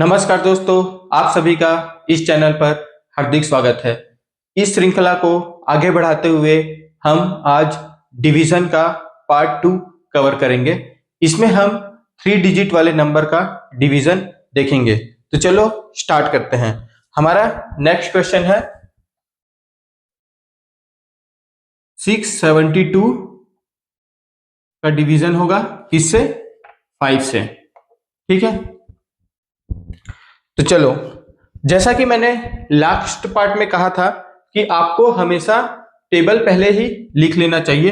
नमस्कार दोस्तों, आप सभी का इस चैनल पर हार्दिक स्वागत है। इस श्रृंखला को आगे बढ़ाते हुए हम आज डिवीजन का पार्ट 2 कवर करेंगे। इसमें हम 3 डिजिट वाले नंबर का डिवीजन देखेंगे। तो चलो स्टार्ट करते हैं। हमारा नेक्स्ट क्वेश्चन है 672 का डिवीजन होगा किससे? 5 से। ठीक है, तो चलो, जैसा कि मैंने लास्ट पार्ट में कहा था कि आपको हमेशा टेबल पहले ही लिख लेना चाहिए।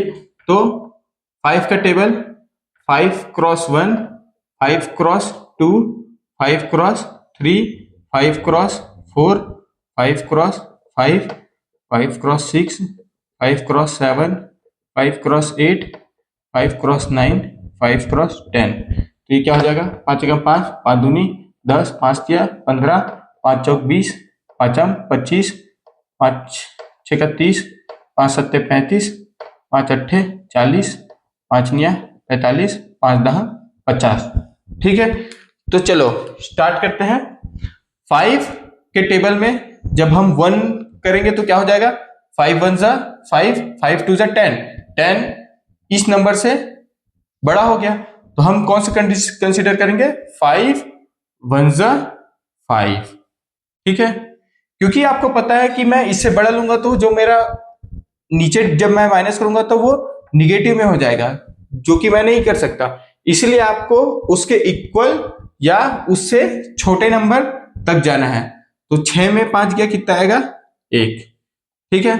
तो 5 का table 5 cross 1, 5 cross 2, 5 cross 3, 5 cross 4, 5 cross 5, 5 cross 6, 5 cross 7, 5 cross 8, 5 cross 9, 5 cross 10। तो ये क्या हो जाएगा? 5 एकम 5, 5 दूनी 10, 5 तिया 15, 5 चौक 20, 5 अम 25, 5 छः 30, 5 सत्ते 35, 5 अट्ठे 40, 5 निया 45, 5 दहा 50। ठीक है, तो चलो स्टार्ट करते हैं। 5 के टेबल में जब हम 1 करेंगे तो क्या हो जाएगा? 5 1 जा 5, 5 2 जा 10, 10 इस नंबर से बड़ा हो गया, तो हम कौन सा कंसीडर करेंगे? 5 1 जा 5। ठीक है, क्योंकि आपको पता है कि मैं इससे बड़ा लूंगा तो जो मेरा नीचे जब मैं माइनस करूंगा तो वो निगेटिव में हो जाएगा, जो कि मैं नहीं कर सकता। इसलिए आपको उसके इक्वल या उससे छोटे नंबर तक जाना है। तो 6 में 5 गया, कितना आएगा? 1। ठीक है,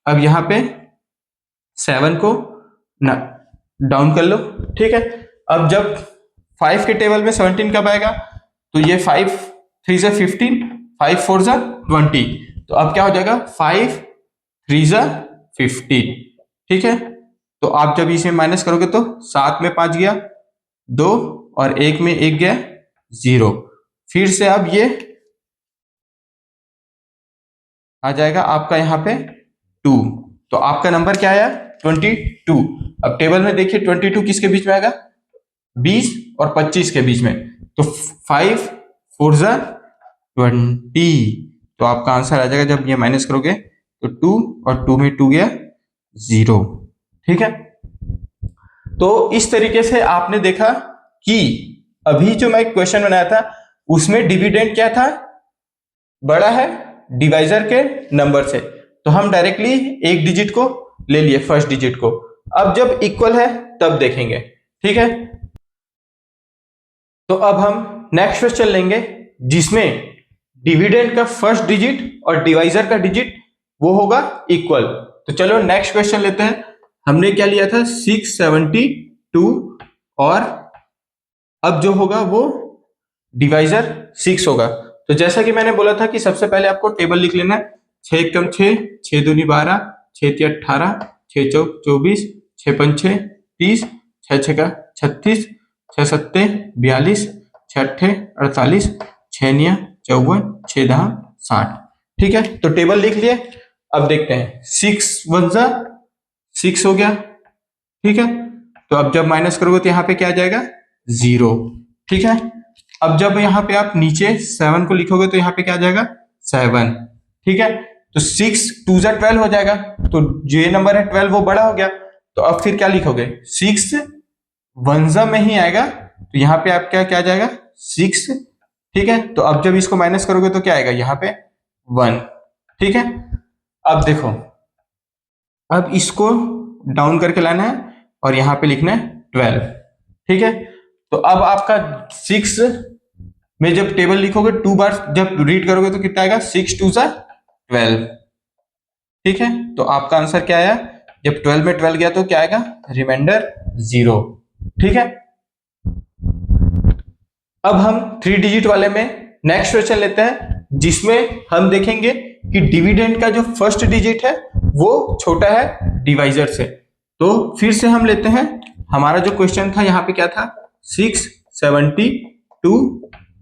अब यहां पे 7 को ना डाउन कर लो। ठीक है, अब जब 5 के टेबल में 17 कब आएगा? तो ये 5 3 से 15, 5 4 जा 20। तो अब क्या हो जाएगा? 5 3 जा 15। ठीक है, तो आप जब इसे माइनस करोगे तो 7 में 5 गया 2 और 1 में 1 गया 0। फिर से अब ये आ जाएगा आपका यहाँ पे 2। तो आपका नंबर क्या आया? 22। अब टेबल में देखिए 22 किसके बीच में आएगा? 20 और 25 के बीच में। तो 5 4 जा 20। तो आपका आंसर आ जाएगा, जब ये माइनस करोगे तो 2 और 2 में 2 गया 0। ठीक है, तो इस तरीके से आपने देखा कि अभी जो मैं क्वेश्चन बनाया था उसमें डिविडेंड क्या था? बड़ा है डिवाइजर के नंबर से, तो हम डायरेक्टली एक डिजिट को ले लिए, फर्स्ट डिजिट को। अब जब इक्वल है तब देखेंगे। ठीक है, तो अब हम नेक्स्ट क्वेश्चन लेंगे जिसमें डिविडेंड का फर्स्ट डिजिट और डिवाइजर का डिजिट वो होगा इक्वल। तो चलो नेक्स्ट क्वेश्चन लेते हैं। हमने क्या लिया था? 672 और अब जो होगा वो डिवाइजर 6 होगा। तो जैसा कि मैंने बोला था कि सबसे पहले आपको टेबल लिख लेना है। 6 एकम 6, 6 दूनी 12, 6 तिया 18, 6 चौक 24, 6 पंचे 30, 6 छका 36, 6 सत्ते 42, 6 अट्ठे 48, 6 निया 54, 6 दहा 60। ठीक है, तो टेबल लिख लिए। अब देखते हैं 6 1 जा 6 हो गया। ठीक है, तो अब जब माइनस करोगे तो यहाँ पे क्या आ जाएगा? 0। ठीक है, अब जब यहाँ पे आप नीचे 7 को लिखोगे तो यहाँ पे क्या आ जाएगा? 7। ठीक है, तो 6 2 जा 12 हो जाएगा। तो जो ये नंबर है 12 वो बड़ा हो गया। तो अब फिर क्या लिखोगे? 6 1 जा में ही आएगा, तो यहाँ पे आप क्या आ जाएगा? 6। ठीक है, तो अब जब इसको माइनस करोगे तो क्या आएगा? यहाँ पे 1। ठीक है, अब देखो, अब इसको डाउन करके लाना है और यहाँ पे लिखना है 12। ठीक है, तो अब आपका 6 में जब टेबल लिखोगे 2 बार जब रीड करोगे तो कितना आएगा? 6 2 जा 12। ठीक है, तो आपका आंसर क्या आया? जब 12 में 12 गया तो क्या आएगा? रिमाइंडर 0। ठीक है, अब हम 3 डिजिट वाले में नेक्स्ट क्वेश्चन लेते हैं जिसमें हम देखेंगे कि डिविडेंड का जो फर्स्ट डिजिट है वो छोटा है डिवाइजर से। तो फिर से हम लेते हैं, हमारा जो क्वेश्चन था यहाँ पे क्या था? 672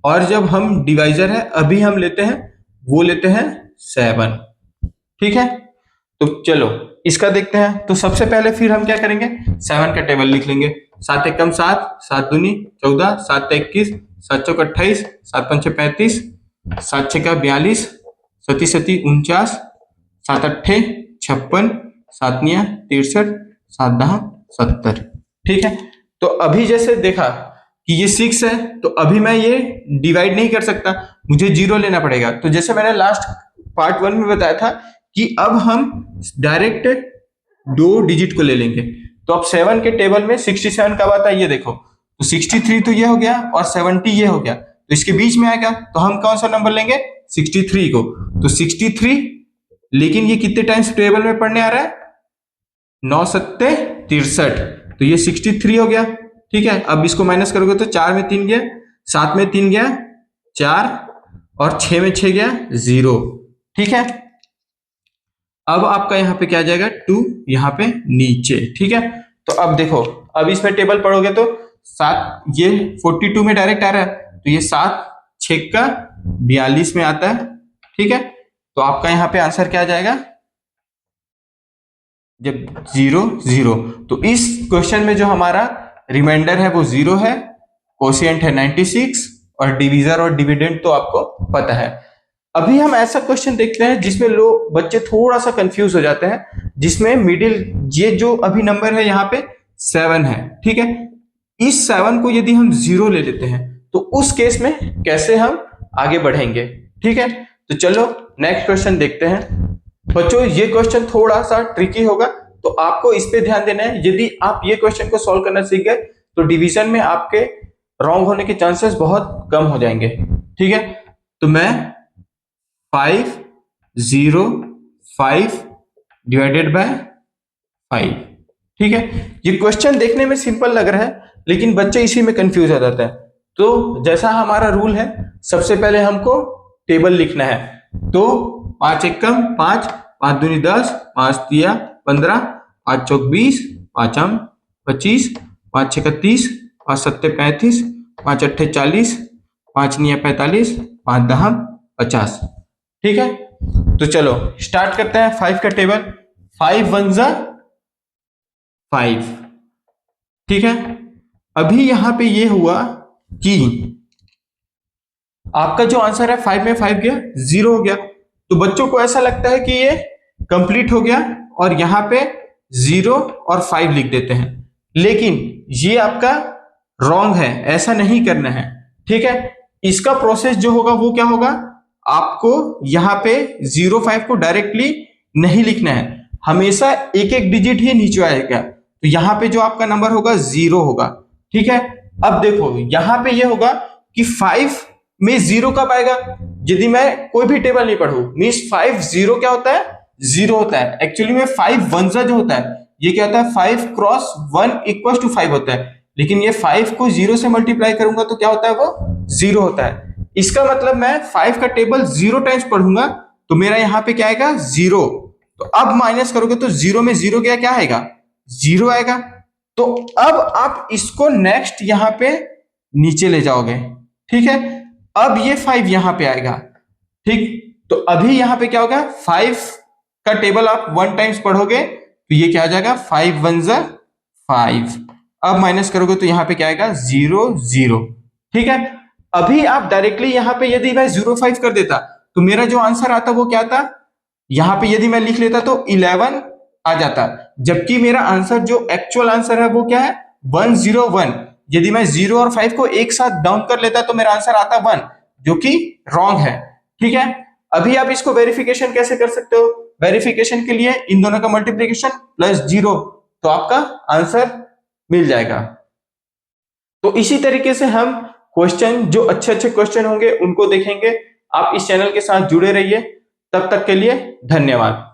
और जब हम डिवाइजर है अभी हम लेते हैं वो लेते हैं 7। ठीक है, तो चलो इसका देखते हैं। तो सबसे पहले फिर हम क्या करेंगे? 7 का टेबल लिख लेंगे। 7 एकम 7, 7 दूनी 14, 7 21, 7 चौक 28, 7 पंचे 35, 7 छक्का 42, 7 सती 49, 7 अट्ठे 56, 7 निया 63, 7 दहा 70। ठीक है, तो अभी जैसे देखा कि ये 6 है, तो अभी मैं ये डिवाइड नहीं कर सकता, मुझे 0 लेना पड़ेगा। तो जैसे मैंने लास्ट पार्ट 1 में बताया था कि अब हम डायरेक्ट 2 डिजिट को ले लेंगे। तो अब 7 के टेबल में 67 कब आता है ये देखो, तो 63 तो ये हो गया और 70 ये हो गया, तो इसके बीच में आएगा, तो हम कौन सा नंबर लेंगे, 63 को। तो 63, लेकिन ये कितने टाइम्स टेबल में पढ़ने आ रहा है, 9 सत्ते 63, तो ये 63 हो गया। ठीक है, अब इसको माइनस करोगे तो 4 में 3 गया, 7 में 3 गया 4, और 6 में 6 गया 0। ठीक है, अब आपका यहाँ पे क्या आ जाएगा, 2 यहाँ पे नीचे। ठीक है, तो अब देखो, अब इसमें टेबल पढ़ोगे तो 7, ये 42 में डायरेक्ट आ रहा है, तो ये 7 छक्का 42 में आता है। ठीक है, तो आपका यहाँ पे आंसर क्या आ जाएगा, जब 0 0, तो इस क्वेश्चन में जो हमारा रिमाइंडर है वो 0 है, कोशिएंट है 96, और डिवीजर और डिविडेंड तो आपको पता है। अभी हम ऐसा क्वेश्चन देखते हैं जिसमें लोग बच्चे थोड़ा सा कंफ्यूज हो जाते हैं, जिसमें मिडिल ये जो अभी नंबर है यहाँ पे 7 है। ठीक है, इस 7 को यदि हम 0 ले लेते हैं तो उस केस में कैसे हम आगे बढ़ेंगे। ठीक है, तो चलो नेक्स्ट क्वेश्चन देखते हैं। बच्चों ये क्वेश्चन थोड़ा सा ट्रिकी होगा, तो आपको इस पे ध्यान देना है। यदि आप ये क्वेश्चन को सॉल्व करना सीख गए तो डिवीजन में आपके रॉन्ग होने के चांसेस बहुत कम हो जाएंगे। ठीक है, तो मैं 5 0 5 डिवाइडेड बाय 5। ठीक है, ये क्वेश्चन देखने में सिंपल लग रहा है, लेकिन बच्चे इसी में कंफ्यूज हो जाते हैं। तो जैसा हमारा रूल है, सबसे पहले हमको टेबल लिखना है। तो 5 एकम 5, 5 दूनी 10, 5 तिया 15, 5 चौक 20, 5 आम 25, 5 छक्का 30, 5 सत्ते 35, 5 अट्ठे 40, 5 निया 45, 5 दहा 50। ठीक है, तो चलो स्टार्ट करते हैं 5 का टेबल। 5 1 जा 5। ठीक है, अभी यहां पे ये हुआ कि आपका जो आंसर है 5 में 5 गया 0 हो गया, तो बच्चों को ऐसा लगता है कि ये कंप्लीट हो गया और यहां पे 0 और 5 लिख देते हैं, लेकिन ये आपका रॉन्ग है, ऐसा नहीं करना है। ठीक है, इसका प्रोसेस जो होगा वो क्या होगा, आपको यहाँ पे 0 5 को डायरेक्टली नहीं लिखना है, हमेशा एक एक डिजिट ही नीचे आएगा, तो यहाँ पे जो आपका नंबर होगा 0 होगा। ठीक है, अब देखो यहाँ पे ये होगा कि 5 में 0 कब आएगा, यदि मैं कोई भी टेबल नहीं पढ़ू, मींस 5 0 क्या होता है, 0 होता है। एक्चुअली में 5 1 जो होता है ये क्या होता है, 5 क्रॉस 1 इक्वल टू 5 होता है, लेकिन ये 5 को 0 से मल्टीप्लाई करूंगा तो क्या होता है, वो 0 होता है। इसका मतलब मैं 5 का टेबल 0 टाइम्स पढ़ूंगा तो मेरा यहाँ पे क्या आएगा, 0। तो अब माइनस करोगे तो 0 में 0 क्या आएगा, 0 आएगा। तो अब आप इसको नेक्स्ट यहाँ पे नीचे ले जाओगे। ठीक है, अब ये 5 यहां पे आएगा। ठीक, तो अभी यहां पे क्या होगा, 5 का टेबल आप 1 टाइम्स पढ़ोगे तो ये क्या आ जाएगा, 5 1 जा 5। अब माइनस करोगे तो यहां पे क्या आएगा, 0 0। ठीक है, अभी आप डायरेक्टली यहां पे यदि मैं 0 5 कर देता तो मेरा जो आंसर आता वो क्या था, यहां पे यदि मैं लिख लेता तो 11 आ जाता, जबकि मेरा आंसर जो एक्चुअल आंसर है वो क्या है, 101। यदि मैं 0 और 5 को एक साथ डाउन कर लेता तो मेरा आंसर आता 1, जो कि रॉन्ग है। ठीक है, अभी आप इसको वेरिफिकेशन कैसे कर सकते हो, वेरिफिकेशन के लिए इन दोनों का मल्टीप्लिकेशन प्लस 0, तो आपका आंसर मिल जाएगा। तो इसी तरीके से हम क्वेश्चन, जो अच्छे अच्छे क्वेश्चन होंगे उनको देखेंगे। आप इस चैनल के साथ जुड़े रहिए, तब तक के लिए धन्यवाद।